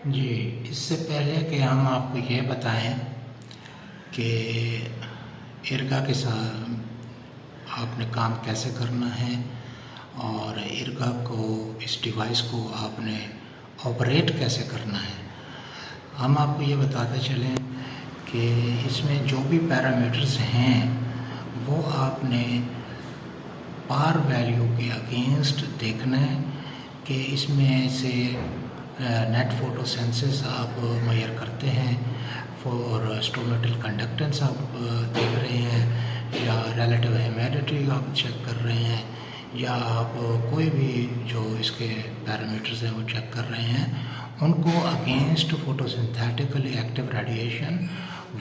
जी, इससे पहले कि हम आपको ये बताएं कि इरगा के साथ आपने काम कैसे करना है और इरगा को, इस डिवाइस को आपने ऑपरेट कैसे करना है, हम आपको ये बताते चलें कि इसमें जो भी पैरामीटर्स हैं वो आपने पार वैल्यू के अगेंस्ट देखना है कि इसमें से नेट फोटोसेंसिस आप मेजर करते हैं, फॉर स्टोमेटल कंडक्टेंस आप देख रहे हैं, या रिलेटिव ह्यूमिडिटी आप चेक कर रहे हैं, या आप कोई भी जो इसके पैरामीटर्स हैं वो चेक कर रहे हैं, उनको अगेंस्ट फोटोसिंथेटिकली एक्टिव रेडिएशन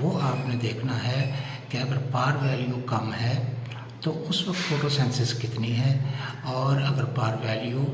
वो आपने देखना है कि अगर पार वैल्यू कम है तो उस वक्त फोटोसेंसिस कितनी है, और अगर पार वैल्यू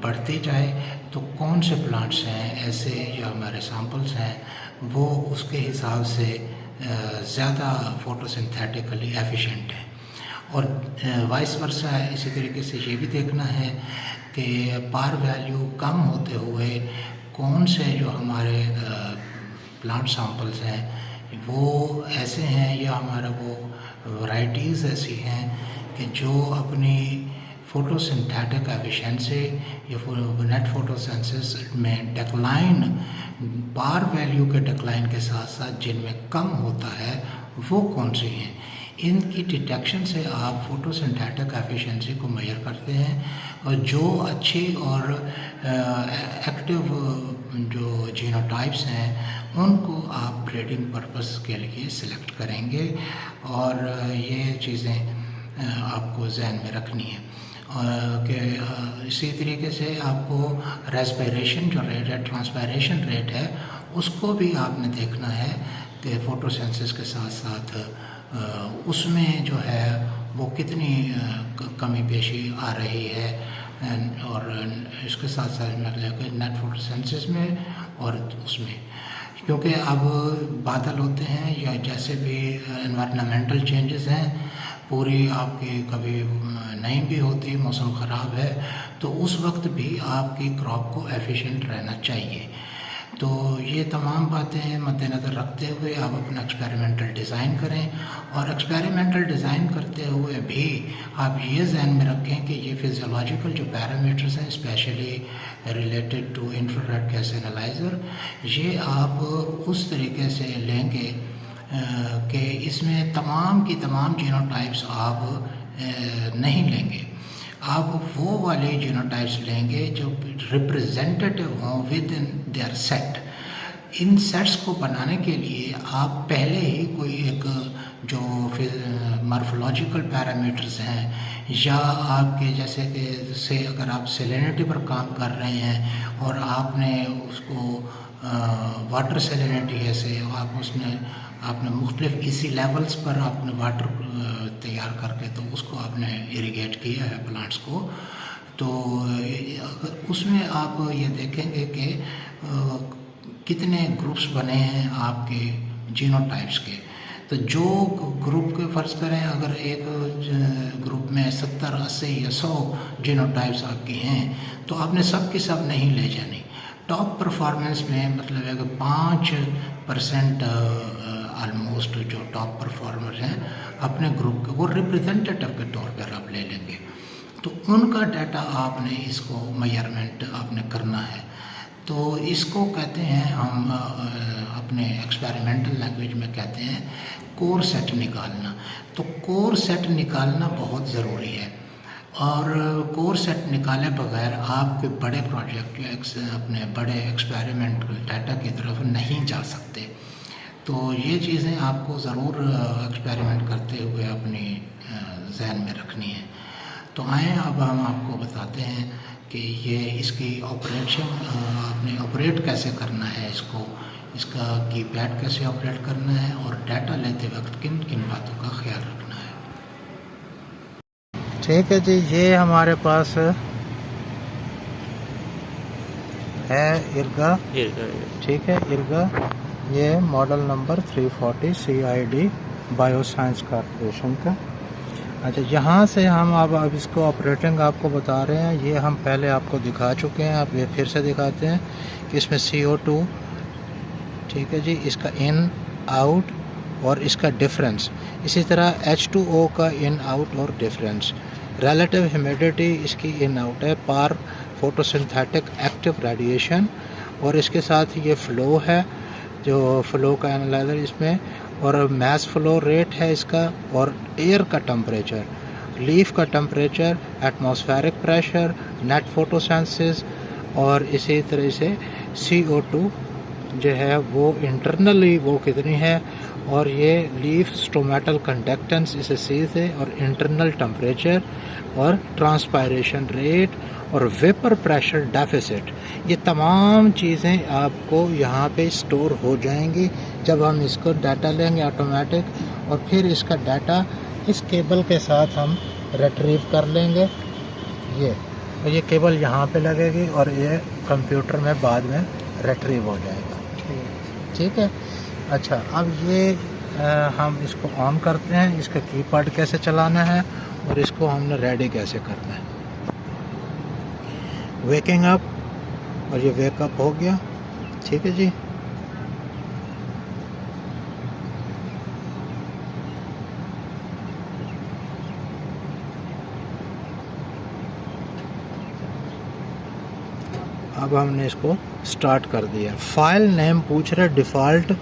बढ़ती जाए तो कौन से प्लांट्स हैं ऐसे या हमारे सैम्पल्स हैं वो उसके हिसाब से ज़्यादा फोटोसिंथेटिकली एफिशिएंट हैं। और वाइस वर्सा है, इसी तरीके से ये भी देखना है कि पार वैल्यू कम होते हुए कौन से जो हमारे प्लांट सैम्पल्स हैं वो ऐसे हैं या हमारा वो वैराइटीज़ ऐसी हैं कि जो अपनी फोटोसिंथेटिक एफिशिएंसी या नेट फोटोसेंसिस में डिक्लाइन, पार वैल्यू के डिक्लाइन के साथ साथ जिनमें कम होता है वो कौन सी हैं। इनकी डिटेक्शन से आप फोटोसिंथेटिक एफिशिएंसी को मेजर करते हैं और जो अच्छी और एक्टिव जो जीनोटाइप्स हैं उनको आप ब्रीडिंग पर्पस के लिए सिलेक्ट करेंगे, और ये चीज़ें आपको जहन में रखनी है। कि इसी तरीके से आपको रेस्पिरेशन जो रेट है, ट्रांसपायरेशन रेट है, उसको भी आपने देखना है कि फोटोसेंसिस के साथ साथ उसमें जो है वो कितनी कमी पेशी आ रही है, और इसके साथ साथ मतलब कि नेट फोटोसेंसिस में और उसमें, क्योंकि अब बादल होते हैं या जैसे भी एनवायरनमेंटल चेंजेस हैं, पूरी आपकी कभी नहीं भी होती, मौसम ख़राब है तो उस वक्त भी आपकी क्रॉप को एफिशिएंट रहना चाहिए। तो ये तमाम बातें मद्देनज़र रखते हुए आप अपना एक्सपेरिमेंटल डिज़ाइन करें, और एक्सपेरिमेंटल डिज़ाइन करते हुए भी आप ये जहन में रखें कि ये फिजियोलॉजिकल जो पैरामीटर्स हैं, specially related to infrared gas analyser, ये आप उस तरीके से लेंगे कि इसमें तमाम की तमाम जीनोटाइप्स आप नहीं लेंगे, आप वो वाले जीनोटाइप्स लेंगे जो रिप्रेजेंटेटिव हों with in their set. In sets को बनाने के लिए आप पहले ही कोई एक जो मॉर्फोलॉजिकल पैरामीटर्स हैं, या आपके जैसे कि से अगर आप सेलेनिटी पर काम कर रहे हैं और आपने उसको वाटर सेलेनिटी है से आप उसमें आपने मुख्तलिफ इसी लेवल्स पर आपने वाटर तैयार करके तो उसको आपने इरिगेट किया है प्लांट्स को, तो अगर उसमें आप ये देखेंगे कि कितने ग्रुप्स बने हैं आपके जीनोटाइप्स के। तो जो ग्रुप के फ़र्ज़ करें अगर एक ग्रुप में 70, 80 या 100 जीनोटाइप्स आपकी हैं तो आपने सब की सब नहीं ले जानी। टॉप परफॉर्मेंस में मतलब है कि 5% ऑलमोस्ट जो टॉप परफॉर्मर हैं अपने ग्रुप के वो रिप्रेजेंटेटिव के तौर पर आप ले लेंगे, तो उनका डाटा आपने इसको मेजरमेंट आपने करना है। तो इसको कहते हैं हम अपने एक्सपेरिमेंटल लैंग्वेज में कहते हैं कोर सेट निकालना। तो कोर सेट निकालना बहुत ज़रूरी है, और कोर सेट निकाले बगैर आप कोई बड़े प्रोजेक्ट या अपने बड़े एक्सपेरिमेंटल डाटा की तरफ नहीं जा सकते। तो ये चीज़ें आपको ज़रूर एक्सपेरिमेंट करते हुए अपनी जहन में रखनी है। तो आए अब हम आपको बताते हैं कि ये इसकी ऑपरेशन आपने ऑपरेट कैसे करना है, इसका कीपैड कैसे ऑपरेट करना है, और डाटा लेते वक्त किन किन बातों का ख्याल रखना है। ठीक है जी, ये हमारे पास है इरगा, ठीक है इरगा, ये model number 340 CID bioscience corporation का। अच्छा, यहाँ से हम अब इसको ऑपरेटिंग आपको बता रहे हैं। ये हम पहले आपको दिखा चुके हैं, अब ये फिर से दिखाते हैं कि इसमें CO2, ठीक है जी, इसका इन आउट और इसका डिफरेंस, इसी तरह H2O का इन आउट और डिफरेंस, रिलेटिव ह्यूमिडिटी इसकी इन आउट है, पार फोटोसिंथेटिक एक्टिव रेडिएशन, और इसके साथ ये फ़्लो है, जो फ़्लो का एनालाइजर इसमें, और मैस फ़्लो रेट है इसका, और एयर का टेम्परेचर, लीफ का temperature, atmospheric pressure, net photosynthesis, और इसी तरह से CO2 जो है वो इंटरनली वो कितनी है, और ये लीफ स्टोमेटल कंडक्टेंस इसे सी से, और इंटरनल टेम्परेचर, और ट्रांसपायरेशन रेट, और वेपर प्रेशर डेफिसिट, ये तमाम चीज़ें आपको यहाँ पे स्टोर हो जाएंगी जब हम इसको डाटा लेंगे ऑटोमेटिक, और फिर इसका डाटा इस केबल के साथ हम रिट्रीव कर लेंगे। ये केबल यहाँ पे लगेगी और ये कंप्यूटर में बाद में रिट्रीव हो जाएगा। ठीक है। अच्छा, अब ये हम इसको ऑन करते हैं, इसका कीपैड कैसे चलाना है और इसको हमने रेडी कैसे करना है। वेकिंग अप, और ये वेकअप हो गया, ठीक है जी। अब हमने इसको स्टार्ट कर दिया। फाइल नेम पूछ रहा है डिफ़ॉल्ट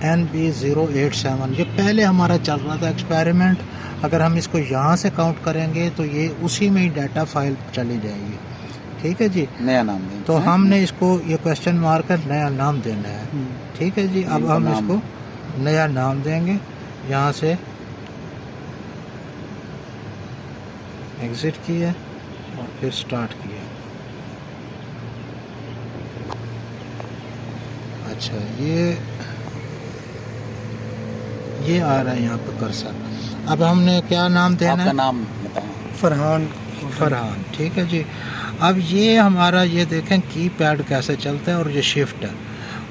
NB087, ये पहले हमारा चल रहा था एक्सपेरिमेंट। अगर हम इसको यहाँ से काउंट करेंगे तो ये उसी में ही डाटा फाइल चली जाएगी। ठीक है जी, नया नाम दें तो हमने इसको ये क्वेश्चन मार कर नया नाम देना है। ठीक है जी, अब हम इसको नया नाम देंगे। यहाँ से एग्ज़िट किया और फिर स्टार्ट किया। अच्छा, ये आ रहा है यहाँ पर कर्सर। अब हमने क्या नाम देना है? आपका नाम बताएं। फरहान। ठीक है जी। अब ये हमारा, ये देखें कीपैड कैसे चलता है, और ये शिफ्ट है।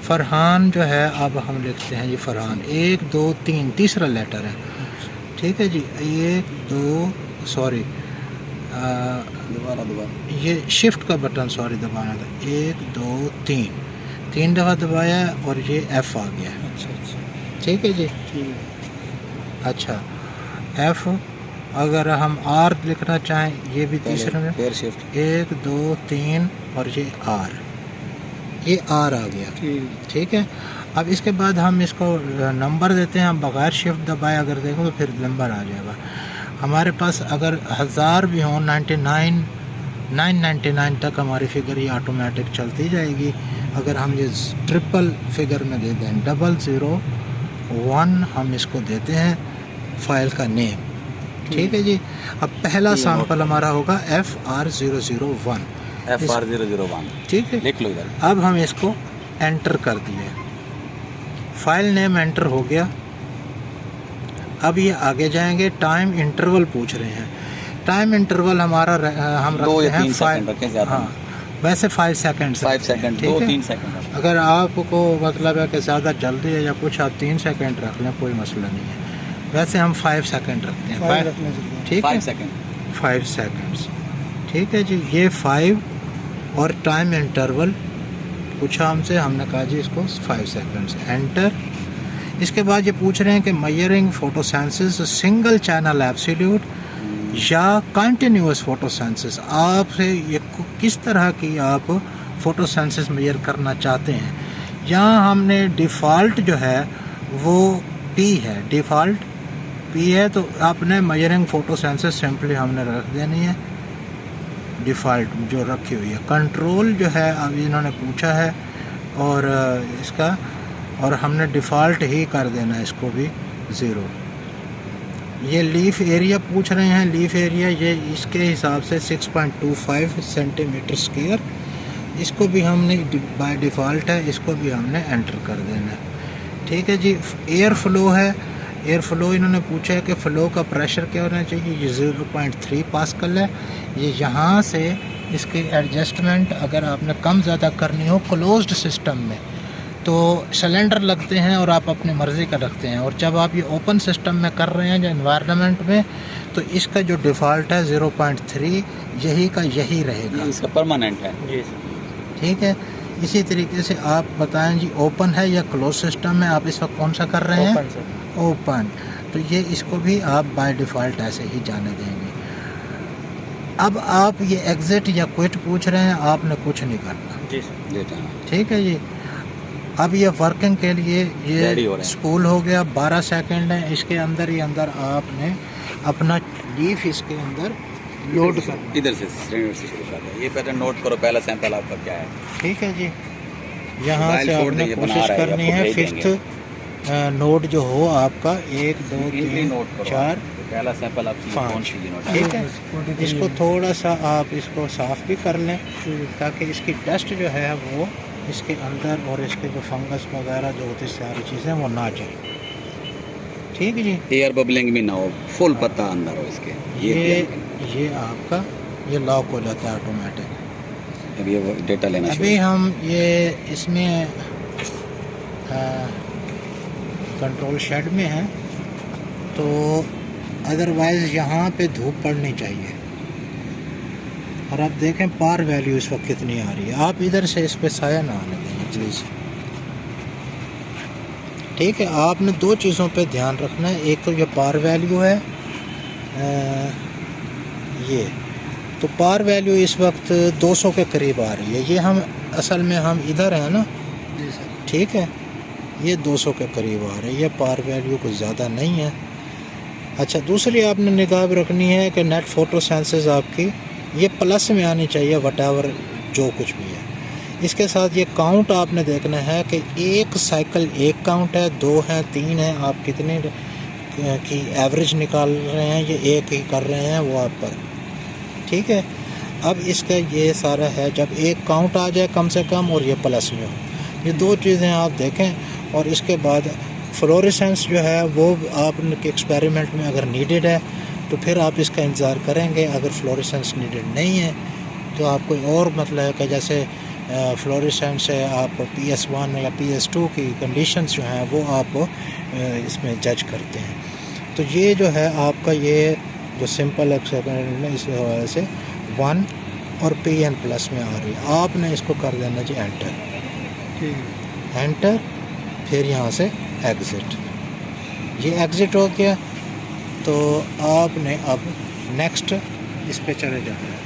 फरहान जो है, अब हम लिखते हैं ये फरहान 1 2 3, तीसरा लेटर है। ठीक है जी, 1 2 सॉरी दोबारा ये शिफ्ट का बटन सॉरी दबाना था। 1 2 3 दफ़ा दबाया और ये F आ गया। अच्छा। ठीक है जी। अच्छा, F, अगर हम R लिखना चाहें, ये भी तीसरे में 1 2 3 और ये R आ गया। ठीक है। अब इसके बाद हम इसको नंबर देते हैं। हम बगैर शिफ्ट दबाए अगर देखो तो फिर नंबर आ जाएगा हमारे पास। अगर 1000 भी हों, 999 तक हमारी फिगर ये ऑटोमेटिक चलती जाएगी। अगर हम ये ट्रिपल फिगर में दे दें, 001 हम इसको देते हैं फाइल का नेम। ठीक है जी। अब पहला सैंपल हमारा होगा FR001। ठीक है, लिख लो इधर। अब हम इसको एंटर कर दिए, फाइल नेम एंटर हो गया। अब ये आगे जाएंगे, टाइम इंटरवल पूछ रहे हैं। टाइम इंटरवल हमारा हम रखते हैं 5, हाँ वैसे 5 सेकेंड। 5 second, 2-3 second. अगर आपको मतलब है कि ज़्यादा जल्दी है या कुछ, आप 3 सेकेंड रख लें, कोई मसला नहीं है। वैसे हम 5 सेकेंड रखते हैं। 5, ठीक है, 5 सेकेंड्स। ठीक है जी। ये 5 और टाइम इंटरवल पूछा हमसे, हमने कहा जी इसको 5 सेकेंड्स, एंटर। इसके बाद ये पूछ रहे हैं कि measuring photosynthesis single channel absolute या कंटिन्यूस फोटोसेंसिस, आपसे ये किस तरह की आप फोटोसेंसिस मेजर करना चाहते हैं। यहाँ हमने डिफ़ॉल्ट जो है वो P है, डिफ़ॉल्ट P है, तो आपने मेजरिंग फोटोसेंसिस सिंपली हमने रख देनी है डिफ़ॉल्ट जो रखी हुई है। कंट्रोल जो है अब इन्होंने पूछा है और इसका, और हमने डिफ़ॉल्ट ही कर देना है इसको भी 0। ये लीफ एरिया पूछ रहे हैं। लीफ एरिया ये इसके हिसाब से 6.25 सेंटीमीटर स्क्वायर, इसको भी हमने बाय डिफ़ॉल्ट है, इसको भी हमने एंटर कर देना है। ठीक है जी। एयर फ्लो है, एयर फ्लो इन्होंने पूछा है कि फ़्लो का प्रेशर क्या होना चाहिए। ये 0.3 पास्कल है। ये यहाँ से इसकी एडजस्टमेंट अगर आपने कम ज़्यादा करनी हो क्लोज्ड सिस्टम में तो सिलेंडर लगते हैं और आप अपनी मर्ज़ी का रखते हैं, और जब आप ये ओपन सिस्टम में कर रहे हैं जो एनवायरनमेंट में, तो इसका जो डिफ़ॉल्ट है 0.3 यही का यही रहेगा, इसका परमानेंट है जी। ठीक है। इसी तरीके से आप बताएं जी ओपन है या क्लोज सिस्टम है, आप इस वक्त कौन सा कर रहे हैं? Open sir. ओपन। तो ये इसको भी आप बाय डिफ़ॉल्ट ऐसे ही जाने देंगे। अब आप ये एग्ज़िट या क्विट पूछ रहे हैं, आपने कुछ नहीं करना जी सर। देता है। ठीक है जी। अब ये वर्किंग के लिए Ready हो ये रहे हैं। स्पूल हो गया, 12 सेकंड है, इसके अंदर ही अंदर आपने अपना लीफ इसके अंदर लोड करना, इधर से सिलेंडर से शुरू कर रहे हैं। ये पहले नोट करो, पहला सैंपल आपका क्या है। ठीक है जी। यहाँ मोबाइल से छोड़ आपने दीजिए, बना कोशिश रहे हैं, करनी आपको है भेज फिफ्थ नोट जो हो आपका 1 2 इनकी 3 नोट करो। 4 पहला सैंपल आपकी कौन 5, सी नोट है। ठीक है। इसको थोड़ा सा आप इसको साफ़ भी कर लें ताकि इसकी डस्ट जो है वो इसके अंदर और इसके जो फंगस वगैरह जो होती सारी चीज़ें वो ना जाए। ठीक है जी। एयर बबलिंग भी ना हो, फुल पत्ता अंदर हो इसके। ये आपका ये लॉक हो जाता है ऑटोमेटिक। अब ये डेटा लेना अभी हम ये इसमें कंट्रोल शेड में हैं, तो अदरवाइज़ यहाँ पे धूप पड़नी चाहिए। और आप देखें पार वैल्यू इस वक्त कितनी आ रही है, आप इधर से इस पे साया ना आने देंगे प्लीज़। ठीक है, आपने दो चीज़ों पे ध्यान रखना है, एक तो ये पार वैल्यू है, ये तो पार वैल्यू इस वक्त 200 के करीब आ रही है। ये हम असल में हम इधर हैं ना जी सर। ठीक है, ये 200 के करीब आ रही है, पार वैल्यू कुछ ज़्यादा नहीं है। अच्छा, दूसरी आपने निगाह रखनी है कि नेट फोटो सेंसेस आपकी ये प्लस में आनी चाहिए, वटएवर जो कुछ भी है। इसके साथ ये काउंट आपने देखना है कि एक साइकिल एक काउंट है, 2 है, 3 है, आप कितने की एवरेज निकाल रहे हैं, ये एक ही कर रहे हैं वो आप पर। ठीक है, अब इसका ये सारा है, जब एक काउंट आ जाए कम से कम और ये प्लस में हो, ये दो चीज़ें आप देखें। और इसके बाद फ्लोरेसेंस जो है वो आपके एक्सपेरिमेंट में अगर नीडेड है तो फिर आप इसका इंतज़ार करेंगे, अगर फ्लोरेसेंस नीडेड नहीं है तो आप कोई और मतलब है कि जैसे फ्लोरेसेंस है, आप PS1 या PS2 की कंडीशंस जो हैं वो आप इसमें जज करते हैं। तो ये जो है आपका ये जो सिंपल एक्सपेरिमेंट है, इस हवाले से 1 और PN प्लस में आ रही है। आपने इसको कर देना जी एंटर, एंटर, फिर यहाँ से एग्ज़िट। ये एग्ज़िट हो गया, तो आपने अब नेक्स्ट इस पे चले जाना है,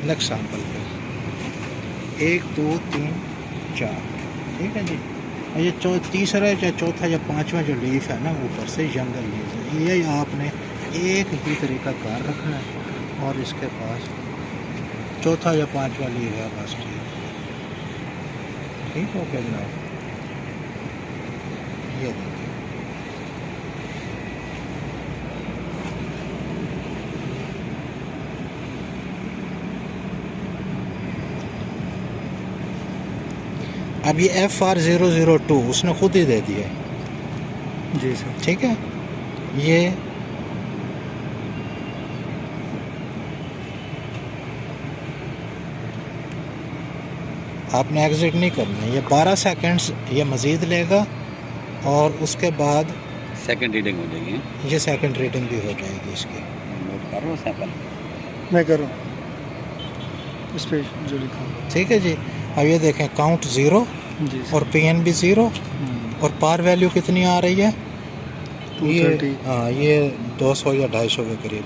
नेक्स्ट सैंपल पे 1 2 3 4। ठीक है जी। और ये तीसरा या चौथा या पांचवा जो लीफ है ना ऊपर से यंगर लीफ है, ये आपने एक ही तरीका कार रखना है और इसके पास चौथा या पांचवा लीफ है बस। ठीक हो गया जनाब। ये देखिए, अब ये FR002 उसने खुद ही दे दिया जी सर। ठीक है। ये आपने एग्ज़िट नहीं करना है, ये 12 सेकंड्स ये मज़ीद लेगा और उसके बाद सेकंड रीडिंग हो जाएगी। ये सेकंड रीडिंग भी हो जाएगी इसकी। नोट कर रहा हूँ सैंपल। मैं कर रहा हूँ इस पे जो लिखा हुआ। ठीक है जी। अब ये देखें काउंट 0 जी सर। और PN भी 0 और पार वैल्यू कितनी आ रही है, ये 230। हाँ, ये 200 या 250 के करीब।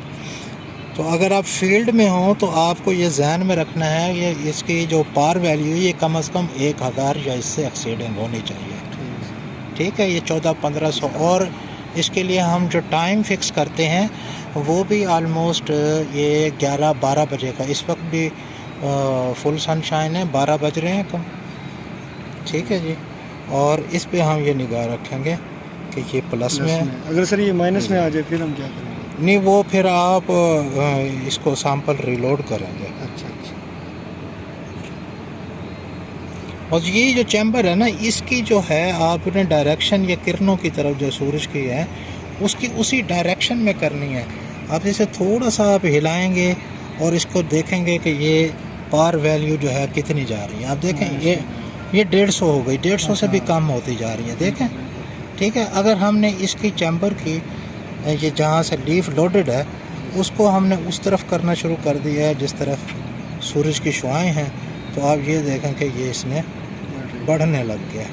तो अगर आप फील्ड में हो तो आपको ये ध्यान में रखना है, ये इसकी जो पार वैल्यू ये कम से कम 1000 या इससे एक्सीडेंट होनी चाहिए। ठीक है, ये 1400-1500। और इसके लिए हम जो टाइम फिक्स करते हैं वो भी आलमोस्ट ये 11-12 बजे का, इस वक्त भी फुल सनशाइन है, 12 बज रहे हैं कम। ठीक है जी। और इस पे हम ये निगाह रखेंगे कि ये प्लस में है। अगर सर ये माइनस में आ जाए फिर हम क्या करेंगे? नहीं, वो फिर आप इसको सैंपल रिलोड करेंगे। अच्छा अच्छा। और ये जो चैम्बर है ना, इसकी जो है आपने डायरेक्शन ये किरणों की तरफ जो सूरज की है उसकी उसी डायरेक्शन में करनी है। आप इसे थोड़ा सा आप हिलाएंगे और इसको देखेंगे कि ये पार वैल्यू जो है कितनी जा रही है। आप देखें ये 150 हो गई, 150 से भी कम होती जा रही है, देखें। ठीक है, अगर हमने इसकी चैम्बर की ये जहाँ से लीफ लोडेड है उसको हमने उस तरफ करना शुरू कर दिया है जिस तरफ सूरज की शुआएं हैं, तो आप ये देखें कि ये इसने बढ़ने लग गया।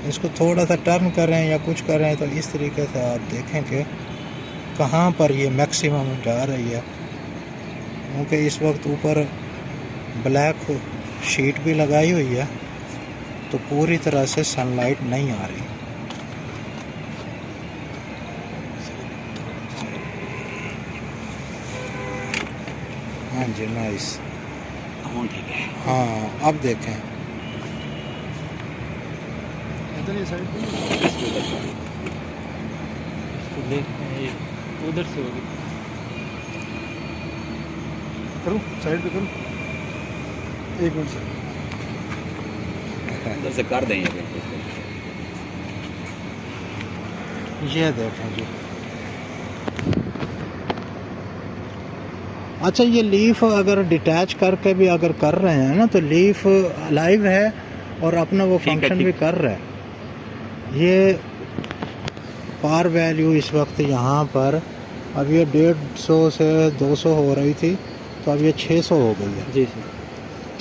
इसको थोड़ा सा टर्न करें या कुछ करें तो इस तरीके से आप देखें कि कहाँ पर ये मैक्सिमम जा रही है, क्योंकि इस वक्त ऊपर ब्लैक शीट भी लगाई हुई है तो पूरी तरह से सनलाइट नहीं आ रही। हाँ जी, नाइस। ठीक है। हाँ, अब देखें। इधर ये साइड पे उधर से होगी। करूँ, साइड पे करूँ, एक मिनट से। इधर से कर देंगे ये देखें जी। अच्छा, ये लीफ अगर डिटैच करके भी अगर कर रहे हैं ना तो लीफ लाइव है और अपना वो फंक्शन भी कर रहा है। ये पार वैल्यू इस वक्त यहाँ पर अब ये 150 से 200 हो रही थी तो अब ये 600 हो गई है। जी सर।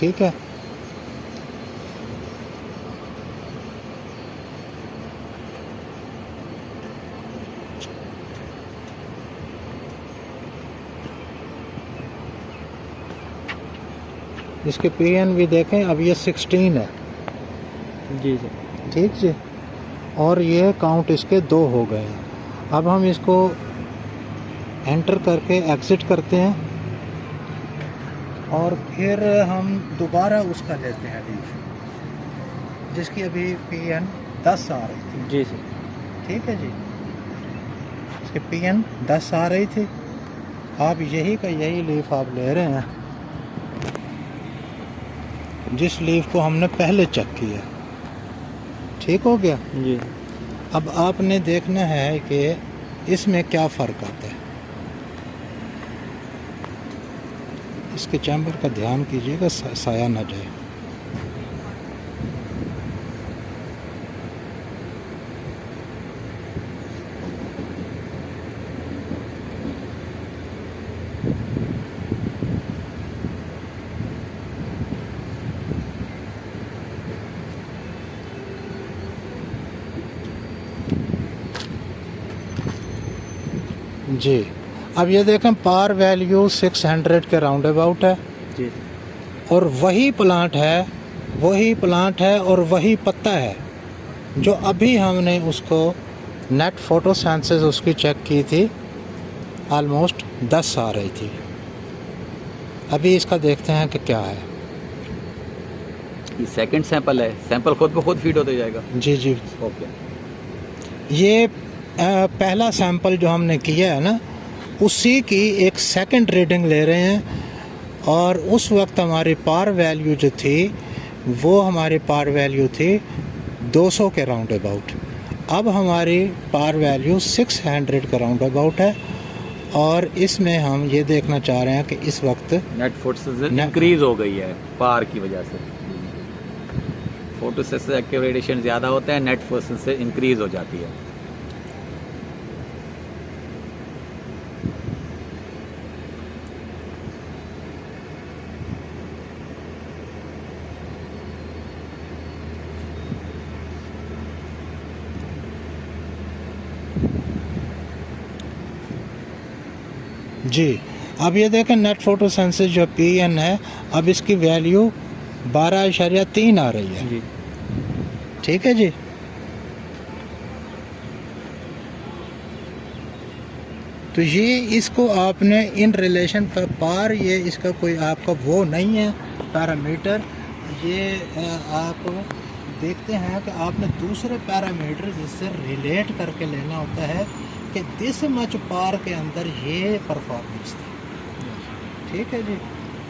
ठीक है, इसके पीएन भी देखें, अब ये 16 है। जी सर। ठीक जी, और ये काउंट इसके 2 हो गए हैं। अब हम इसको एंटर करके एग्ज़िट करते हैं और फिर हम दोबारा उसका लेते हैं लीफ जिसकी अभी पीएन 10 आ रही थी। जी सर। ठीक है जी, इसकी पीएन 10 आ रही थी। आप यही का यही लीफ आप ले रहे हैं जिस लीफ को हमने पहले चेक किया। ठीक हो गया। जी। अब आपने देखना है कि इसमें क्या फ़र्क आता है। इसके चैम्बर का ध्यान कीजिएगा साया ना जाए। जी, अब ये देखें पार वैल्यू 600 के राउंड अबाउट है। जी। और वही प्लांट है और वही पत्ता है जो अभी हमने उसको नेट फोटो सेंसेस उसकी चेक की थी, ऑलमोस्ट 10 आ रही थी। अभी इसका देखते हैं कि क्या है। ये सेकंड सैंपल है, सैंपल खुद ब खुद फीड होते जाएगा। जी जी, ओके। ये पहला सैंपल जो हमने किया है ना उसी की एक सेकंड रीडिंग ले रहे हैं और उस वक्त हमारी पार वैल्यू जो थी वो हमारी पार वैल्यू थी 200 के राउंड अबाउट। अब हमारी पार वैल्यू 600 के राउंड अबाउट है और इसमें हम ये देखना चाह रहे हैं कि इस वक्त नेट फोटो इंक्रीज हो गई है पार की वजह से। फोटो से एक्टिव रेडिएशन ज़्यादा होता है, नेट फोटो से इंक्रीज हो जाती है। जी, अब ये देखें नेट फोटो सेंसिस जो पीएन है अब इसकी वैल्यू 12.3 आ रही है। जी। ठीक है जी। तो ये इसको आपने इन रिलेशन पर पार, ये इसका कोई आपका वो नहीं है पैरामीटर। ये आप देखते हैं कि आपने दूसरे पैरामीटर जिससे रिलेट करके लेना होता है कि दिस मच पार के अंदर ये परफॉर्मेंस थी। ठीक है जी,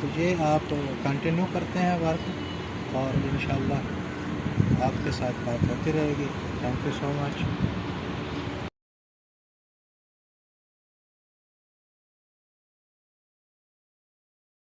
तो ये आप कंटिन्यू करते हैं वर्क और इंशाल्लाह आपके साथ बात होती रहेगी। Thank you so much.